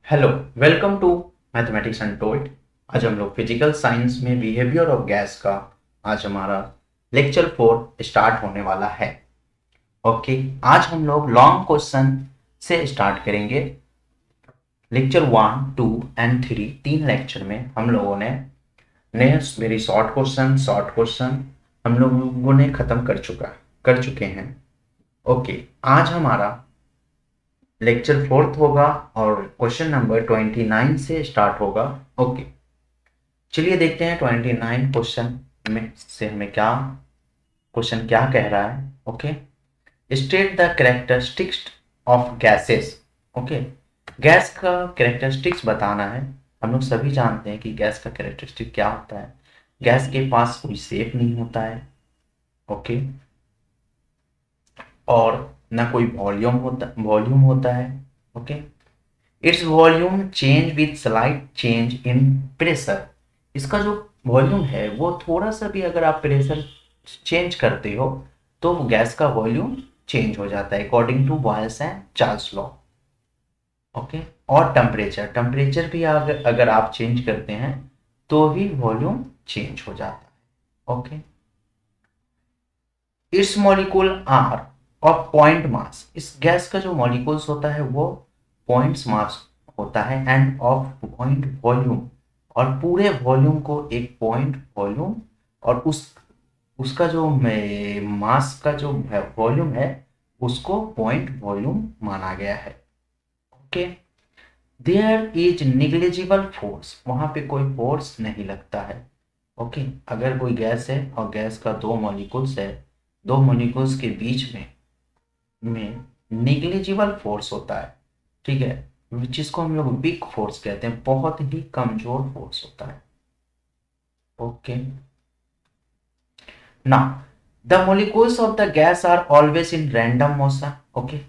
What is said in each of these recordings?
Hello, welcome to mathematics untold. आज हम लोग फिजिकल साइंस में बिहेवियर ऑफ गैस का आज हमारा लेक्चर 4 स्टार्ट होने वाला है। ओके, आज हम लोग लॉन्ग क्वेश्चन से स्टार्ट करेंगे। लेक्चर 1, 2 एंड 3 तीन लेक्चर में हम लोगों ने वेरी शॉर्ट क्वेश्चन हम लोगों ने खत्म कर चुके हैं। ओके, आज हमारा लेक्चर 4 होगा और क्वेश्चन नंबर 29 से स्टार्ट होगा। ओके, चलिए देखते हैं 29 क्वेश्चन में से हमें क्वेश्चन क्या कह रहा है। Okay, state the characteristics of gases. Okay, gas का कैरेक्टरिस्टिक्स बताना है। हम लोग सभी जानते हैं कि गैस का कैरेक्टरिस्टिक क्या होता है। गैस के पास कोई शेप नहीं होता है। ओके, और ना कोई वॉल्यूम होता है। Okay, its volume change with slight change in pressure. इसका जो वॉल्यूम है वो थोड़ा सा भी अगर आप प्रेशर चेंज करते हो तो गैस का वॉल्यूम चेंज हो जाता है according to Boyle's and Charles law. Okay, और टेम्परेचर भी अगर आप चेंज करते हैं तो भी वॉल्यूम चेंज हो जाता है। Okay, its molecule are of point mass. इस गैस का जो मॉलिक्यूल्स होता है वो पॉइंट्स मास होता है एंड ऑफ पॉइंट वॉल्यूम, और पूरे वॉल्यूम को एक पॉइंट वॉल्यूम और उसका जो मास का जो वॉल्यूम है उसको पॉइंट वॉल्यूम माना गया है। Okay, there is negligible force, वहां पे कोई फोर्स नहीं लगता है। ओके, अगर कोई गैस है और गैस का दो मॉलिक्यूल्स है, दो मॉलिक्यूल्स के बीच में निग्लिजिबल फोर्स होता है। ठीक है, जिसको हम लोग वीक फोर्स कहते हैं, बहुत ही कमजोर फोर्स होता है। Okay, now the molecules of the gas are always in random motion. Okay,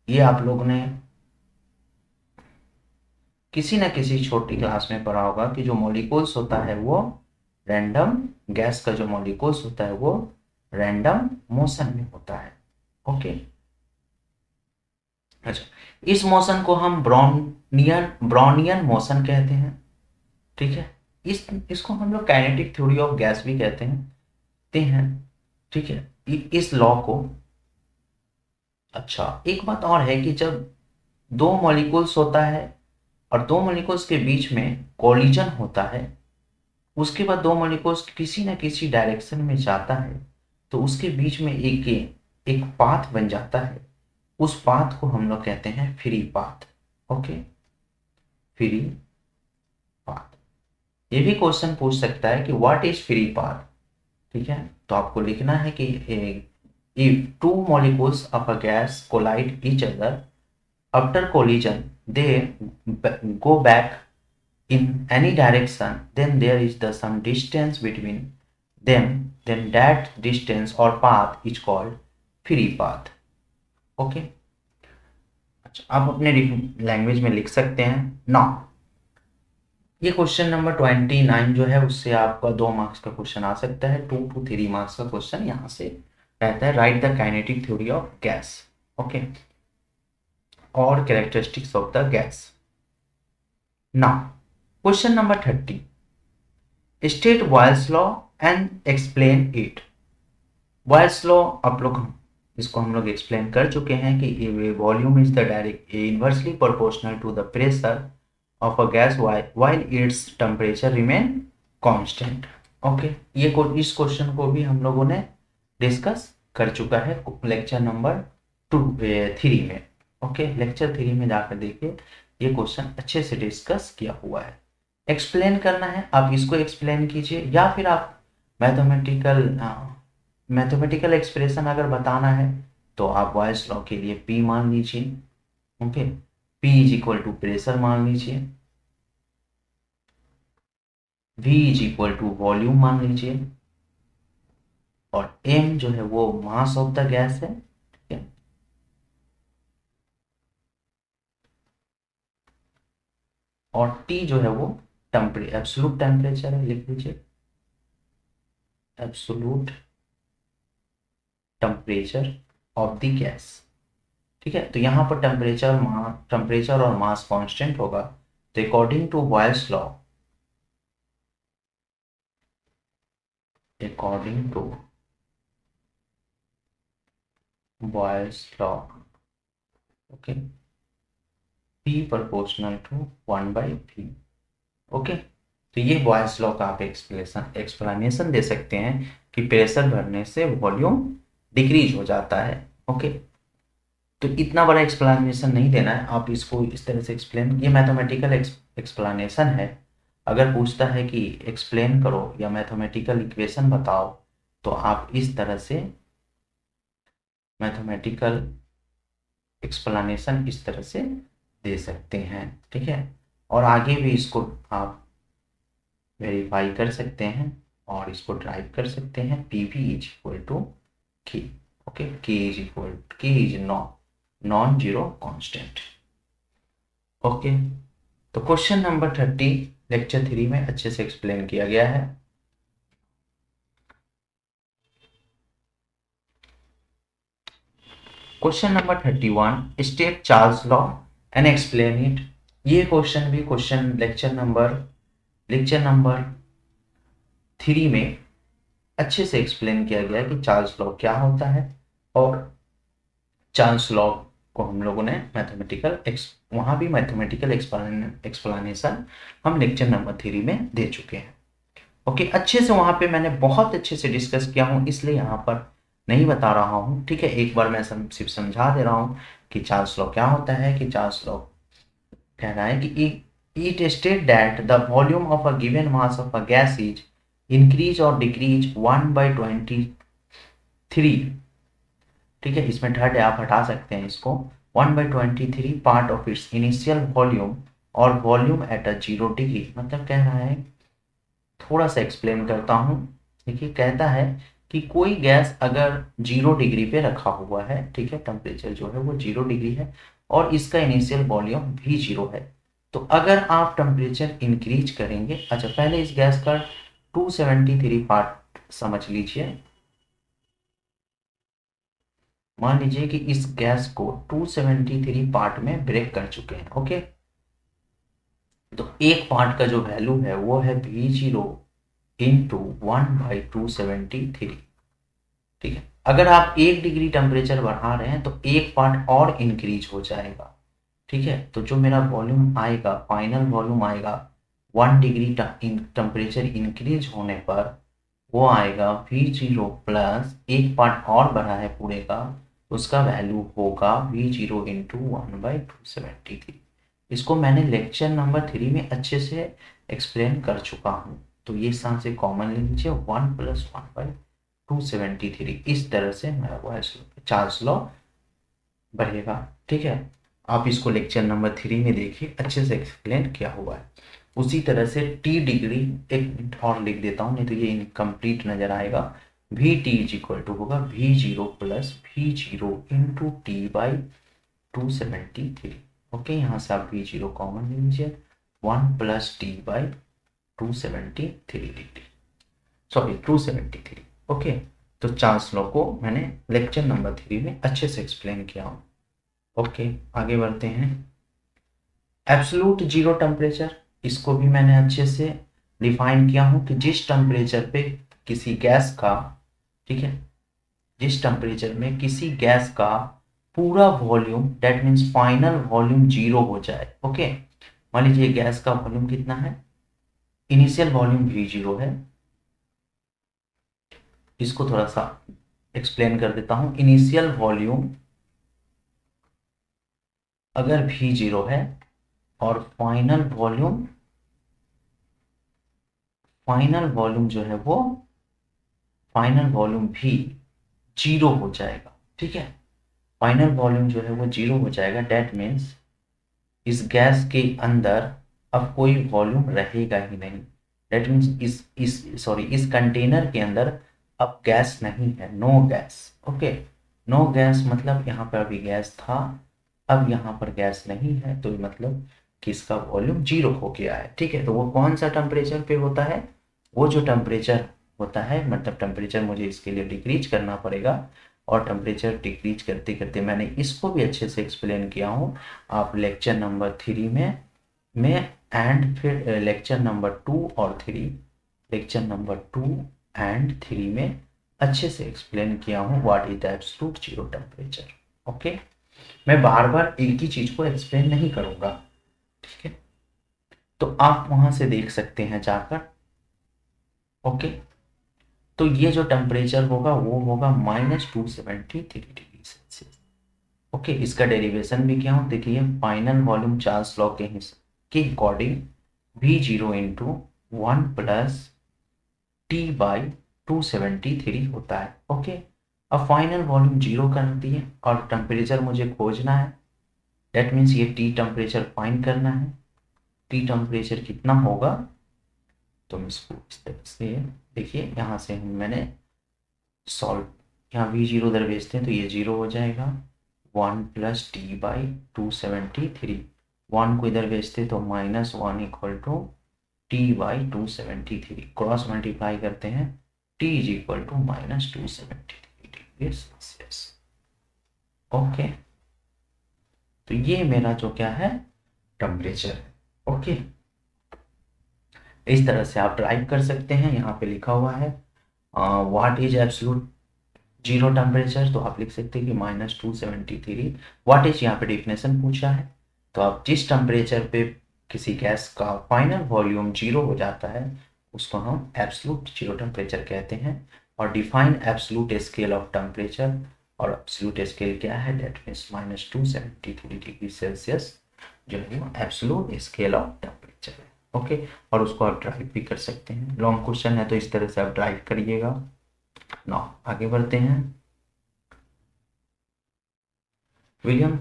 ये आप लोगों ने किसी ना किसी छोटी क्लास में पढ़ा होगा कि जो मॉलिक्यूल्स होता है वो रैंडम, गैस का जो मॉलिक्यूल्स होता है वो रैंडम मोशन में होता है। ओके, अच्छा, इस मोशन को हम ब्राउनियन मोशन कहते हैं। ठीक है, इसको हम लोग काइनेटिक थ्योरी ऑफ गैस भी कहते हैं। ठीक है, इस लॉ को, अच्छा एक बात और है कि जब दो मॉलिक्यूल्स होता है और दो मॉलिक्यूल्स के बीच में कोलिजन होता है, उसके बाद दो मॉलिक्यूल्स किसी न किसी डायरेक्शन में जाता है तो उसके बीच में एक एक पाथ बन जाता है। उस पाथ को हम लोग कहते हैं free path. Okay, free path. ये भी क्वेश्चन पूछ सकता है कि व्हाट इज फ्री पाथ। ठीक है, तो आपको लिखना है कि if two molecules of a gas collide each other after collision they go back in any direction, then there is the some distance between them, then that distance or path is called free path. Okay, अच्छा आप अपने language में लिख सकते हैं। Now ये question number 29 जो है उससे आपका 2 मार्क्स का क्वेश्चन आ सकता है, 2 to 3 मार्क्स का क्वेश्चन यहाँ से रहता है। Right the kinetic theory of gas. Okay, और characteristics of the gas. Now question number 30, state Boyle's law and explain it. Boyle's law आप लोग इसको हम लोग एक्सप्लेन कर चुके हैं कि volume is the direct inversely proportional to the pressure of a gas while its temperature remain constant. Okay, इस क्वेश्चन को भी हम लोगों ने डिस्कस कर चुका है लेक्चर नंबर 3 में। ओके, लेक्चर 3 में जाकर देखिए, ये क्वेश्चन अच्छे से डिस्कस किया हुआ है। एक्सप्लेन करना है, आप इसको एक्सप्लेन कीजिए, या फिर आप मैथमेटिकल मैथमेटिकल एक्सप्रेशन अगर बताना है तो आप बॉयल्स लॉ के लिए P मान लीजिए। Okay, P is equal to pressure मान लीजिए, V is equal to volume मान लीजिए, और M जो है वो मास ऑफ द गैस है। ठीक है, और T जो है वो एब्सोलूट टेम्परेचर है, लिख लीजिए absolute temperature of the gas. ठीक है, तो यहाँ पर टेम्परेचर और मास कांस्टेंट होगा। तो according to Boyle's law, according to Boyle's law, okay, P proportional to 1/P। Okay, तो ये बॉयल्स लॉ का आप एक्सप्लेनेशन दे सकते हैं कि प्रेशर बढ़ने से वॉल्यूम डिक्रीज हो जाता है। ओके, तो इतना बड़ा एक्सप्लेनेशन नहीं देना है, आप इसको इस तरह से एक्सप्लेन, ये मैथमेटिकल एक्सप्लेनेशन है। अगर पूछता है कि एक्सप्लेन करो या मैथमेटिकल इक्वेशन बताओ, तो आप इस तरह से मैथमेटिकल एक्सप्लेनेशन इस तरह से दे सकते हैं। ठीक है, और आगे भी इसको आप वेरीफाई कर सकते हैं और इसको ड्राइव कर सकते हैं। P V is equal to K. Okay, K is non zero constant. Okay, तो क्वेश्चन नंबर 30 लेक्चर 3 में अच्छे से एक्सप्लेन किया गया है। Question number 31, state Charles law and explain it. ये क्वेश्चन भी लेक्चर नंबर 3 में अच्छे से एक्सप्लेन किया गया है कि चार्ल्स लॉ क्या होता है, और चार्ल्स लॉ को हम लोगों ने वहाँ भी मैथमेटिकल एक्सप्लेनेशन हम लेक्चर नंबर 3 में दे चुके हैं। ओके, अच्छे से वहाँ पे मैंने बहुत अच्छे से डिस्कस किया हूँ, इसलिए यहाँ पर नहीं बता रहा हूँ। ठीक है, एक बार मैं सिर्फ समझा दे रहा हूँ कि चार्ल्स लॉ क्या होता है। कि चार्ल्स लॉ कह रहा है कि it state that the volume of a given mass of a gas is increase or decrease 1/23। ठीक है, इसमें थर्ड है, आप हटा सकते हैं इसको। 1/23 part of its initial volume और वॉल्यूम एट अ 0 डिग्री। मतलब कह रहा है, थोड़ा सा एक्सप्लेन करता हूँ। देखिए, कहता है कि कोई गैस अगर 0 डिग्री पे रखा हुआ है, ठीक है, टेम्परेचर जो है वो 0 डिग्री है और इसका इनिशियल वॉल्यूम भी 0 है, तो अगर आप टेम्परेचर इंक्रीज करेंगे। अच्छा, पहले इस गैस का 273 पार्ट समझ लीजिए। मान लीजिए कि इस गैस को 273 पार्ट में ब्रेक कर चुके हैं। ओके, तो एक पार्ट का जो वैल्यू है वो है V0 इंटू 1/273। ठीक है, अगर आप 1 डिग्री टेम्परेचर बढ़ा रहे हैं तो एक पार्ट और इंक्रीज हो जाएगा। ठीक है, तो जो मेरा वॉल्यूम आएगा, फाइनल वॉल्यूम आएगा 1 डिग्री टेम्परेचर इंक्रीज होने पर, वो आएगा V0 प्लस एक पार्ट और बढ़ा है पूरे का, उसका वैल्यू होगा V0 इंटू 1/273। इसको मैंने लेक्चर नंबर 3 में अच्छे से एक्सप्लेन कर चुका हूँ। तो ये स्थान से कॉमन ले लीजिए, 1 + 1/273। इस तरह से मेरा चार्ल्स लॉ बढ़ेगा। ठीक है, आप इसको लेक्चर नंबर 3 में देखिए, अच्छे से एक्सप्लेन किया हुआ है। उसी तरह से T डिग्री, एक मिनट और लिख देता हूँ, नहीं तो ये इनकम्प्लीट नजर आएगा। VT इज इक्वल टू होगा V0 plus V0 into T/273। Okay, यहाँ से आप V0 कॉमन ले लीजिए, 1 + T/273 डिग्री, सॉरी 273। ओके, तो चार्ल्स लॉ को मैंने लेक्चर नंबर 3 में अच्छे से एक्सप्लेन किया हूँ। ओके, आगे बढ़ते हैं। एब्सोल्यूट जीरो टेम्परेचर, इसको भी मैंने अच्छे से डिफाइन किया हूँ कि जिस टेम्परेचर पे किसी गैस का, ठीक है, जिस टेम्परेचर में किसी गैस का पूरा volume, that means final volume 0 हो जाए। ओके, मान लीजिए गैस का वॉल्यूम कितना है, इनिशियल वॉल्यूम V0 है। इसको थोड़ा सा एक्सप्लेन कर देता हूँ। इनिशियल वॉल्यूम अगर V0 है और फाइनल वॉल्यूम जो है वो, फाइनल वॉल्यूम भी 0 हो जाएगा। ठीक है, फाइनल वॉल्यूम जो है वो 0 हो जाएगा, डेट मीन्स इस गैस के अंदर अब कोई वॉल्यूम रहेगा ही नहीं। डेट मीन्स इस कंटेनर के अंदर अब गैस नहीं है, no gas. Okay, no gas मतलब यहाँ पर अभी गैस था, अब यहाँ पर गैस नहीं है, तो मतलब कि इसका वॉल्यूम 0 हो गया है। ठीक है, तो वो कौन सा टेम्परेचर पे होता है, वो जो टेम्परेचर होता है, मतलब टेम्परेचर मुझे इसके लिए डिक्रीज करना पड़ेगा, और टेम्परेचर डिक्रीज करते करते मैंने इसको भी अच्छे से एक्सप्लेन किया हूँ। आप लेक्चर नंबर 3 में एंड फिर लेक्चर नंबर 2 और 3, लेक्चर नंबर 2 एंड 3 में अच्छे से एक्सप्लेन किया हूँ what is the absolute zero temperature. Okay, मैं बार बार एक ही चीज को एक्सप्लेन नहीं करूंगा, ठीक है, तो आप वहां से देख सकते हैं जाकर। ओके, तो ये जो टेम्परेचर होगा वो होगा -273 डिग्री सेल्सियस। ओके, इसका डेरिवेशन भी क्या हो देखिए, फाइनल वॉल्यूम चार्ल्स लॉ के according V0 into 1 plus T by 273 होता है। ओके, अब फाइनल वॉल्यूम जीरो कर दिए और टेम्परेचर मुझे खोजना है, दैट मीन्स ये टी टेम्परेचर फाइंड करना है। टी टेम्परेचर कितना होगा, तो हम इसको इस तरह से देखिए, यहाँ से मैंने सॉल्व, यहाँ V0 उधर भेजते हैं तो ये जीरो हो जाएगा, 1 प्लस टी बाई 273, 1 को इधर भेजते तो -1 equal to T by 273, cross multiply करते हैं, T is equal to -273 degree Celsius. Okay, तो ये मेरा जो क्या है टेम्परेचर है। ओके, इस तरह से आप ड्राइव कर सकते हैं। यहाँ पे लिखा हुआ है what is absolute zero temperature, तो आप लिख सकते हैं कि -273। व्हाट इज यहाँ पे डेफिनेशन पूछा है, तो आप जिस टेम्परेचर पे किसी गैस का फाइनल वॉल्यूम जीरो हो जाता है उसको हम एब्सोल्यूट जीरो टेम्परेचर कहते हैं। और define absolute scale of temperature, और एब्सोल्यूट स्केल क्या है, दैट मीन्स -273 डिग्री सेल्सियस जो है वो एब्सोल्यूट स्केल ऑफ टेम्परेचर है। ओके, और उसको आप ड्राइव भी कर सकते हैं। लॉन्ग क्वेश्चन है तो इस तरह से आप ड्राइव करिएगा। ना आगे बढ़ते हैं। विलियम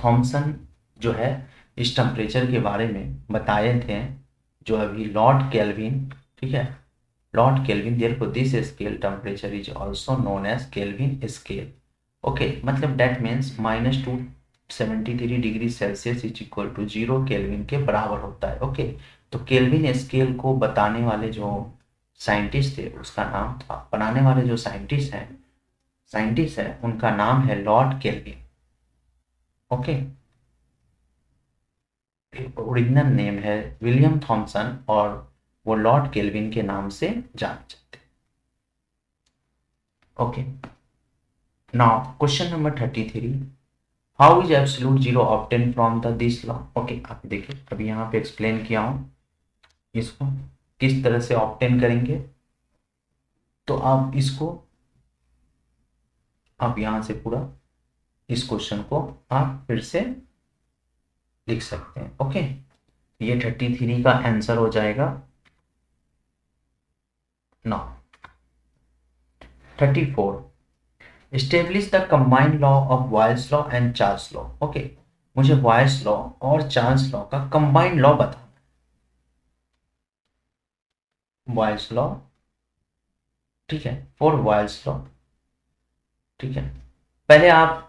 थॉमसन जो है इस टेम्परेचर के बारे में बताए थे, जो अभी लॉर्ड केल्विन, ठीक है, Lord Kelvin, therefore this scale temperature is also known as Kelvin scale. Okay, मतलब that means -273 degree Celsius is equal to 0 kelvin के बराबर होता है। ओके, तो केल्विन स्केल को बताने वाले जो साइंटिस्ट थे उसका नाम था, बनाने वाले जो साइंटिस्ट है उनका नाम है Lord kelvin. Okay, original name है विलियम थॉमसन और वो लॉर्ड केल्विन के नाम से जाने जाते हैं। Okay, now question number 33, how is absolute zero obtain from the this law. Okay, आप देखिए अभी यहाँ पे एक्सप्लेन किया हूँ इसको किस तरह से ऑब्टेन करेंगे, तो आप इसको, आप यहाँ से पूरा इस क्वेश्चन को आप फिर से लिख सकते हैं। ओके, ये 33 का आंसर हो जाएगा। Now 34, establish the combined law of boils law and Charles law. Okay, मुझे बॉयल्स लॉ और चार्ल्स लॉ का कंबाइंड लॉ बताना है। बॉयल्स लॉ, ठीक है, फॉर बॉयल्स लॉ, ठीक है, पहले आप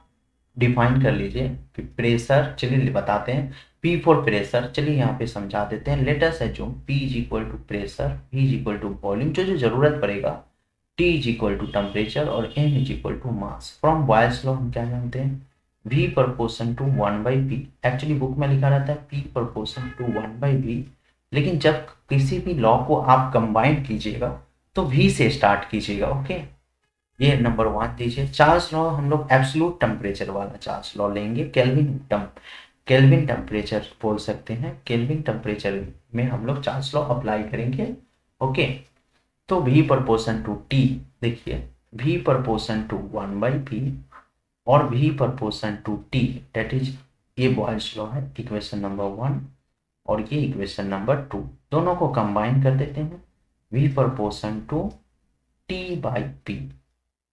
डिफाइन कर लीजिए कि प्रेशर, चलिए बताते हैं, P फॉर प्रेशर, चलिए यहाँ पे समझा देते हैं। Let us assume P is equal to pressure, V is equal to volume, जो जो जरूरत पड़ेगा, T is equal to temperature और M is equal to mass. From Boyle's law हम क्या जानते हैं, V proportion to 1/V। Actually book में लिखा रहता है P प्रोपोर्शन टू 1/V, लेकिन जब किसी भी लॉ को आप कंबाइन कीजिएगा तो V से स्टार्ट कीजिएगा। ओके, ये नंबर 1 दीजिए। चार्ल्स लॉ हम लोग एब्सोल्यूट टेम्परेचर वाला चार्ल्स लॉ लेंगे, केल्विन टेम्परेचर बोल सकते हैं, केल्विन टेम्परेचर में हम लोग चार्ल्स लॉ अप्लाई करेंगे। ओके, तो V प्रोपोर्शन टू T, देखिए V प्रोपोर्शन टू 1/V और V proportion to T, that is, ये बॉयल्स लॉ है, इक्वेशन नंबर 1 और ये इक्वेशन नंबर 2, दोनों को कंबाइन कर देते हैं। V proportion to T/P,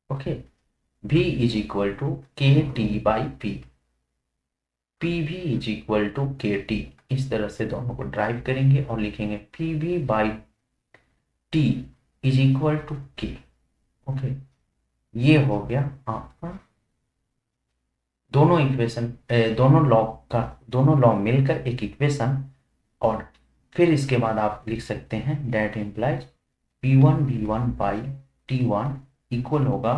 okay, V is equal to KT/P, PV is equal to KT। इस तरह से दोनों को ड्राइव करेंगे और लिखेंगे PV/T is equal to K। Okay, ये हो गया आपका दोनों इक्वेशन, दोनों लॉ मिलकर एक इक्वेशन। और फिर इसके बाद आप लिख सकते हैं दैट इम्प्लाइज P1V1/T1 इक्वल होगा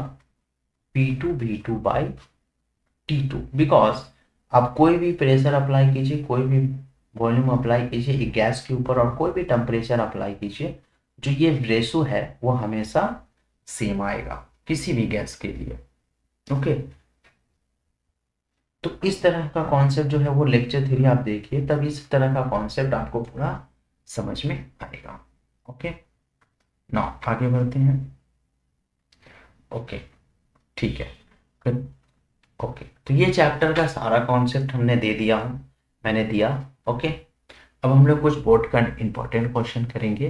P2 V2 by T2, because आप कोई भी प्रेशर अप्लाई कीजिए, कोई भी वॉल्यूम अप्लाई कीजिए एक गैस के ऊपर, और कोई भी टेम्परेचर अप्लाई कीजिए, जो ये रेशो है वो हमेशा सेम आएगा किसी भी गैस के लिए। ओके, तो इस तरह का कॉन्सेप्ट जो है वो लेक्चर थ्री आप देखिए, तब इस तरह का कॉन्सेप्ट आपको पूरा समझ में आएगा। ओके, ना आगे बढ़ते हैं। ओके, ठीक है, फिर ओके, तो ये चैप्टर का सारा कॉन्सेप्ट हमने दे दिया, मैंने दिया। ओके, अब हम लोग कुछ बोर्ड का इंपॉर्टेंट क्वेश्चन करेंगे।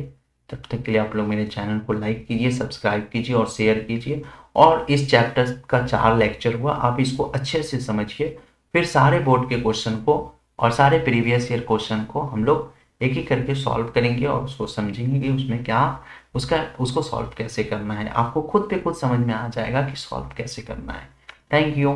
तब तक के लिए आप लोग मेरे चैनल को लाइक कीजिए, सब्सक्राइब कीजिए और शेयर कीजिए। और इस चैप्टर का 4 लेक्चर हुआ, आप इसको अच्छे से समझिए। फिर सारे बोर्ड के क्वेश्चन को और सारे प्रीवियस ईयर क्वेश्चन को हम लोग एक एक करके सॉल्व करेंगे और उसको समझेंगे कि उसमें क्या उसको सॉल्व कैसे करना है। आपको खुद पे खुद समझ में आ जाएगा कि सॉल्व कैसे करना है। Thank you.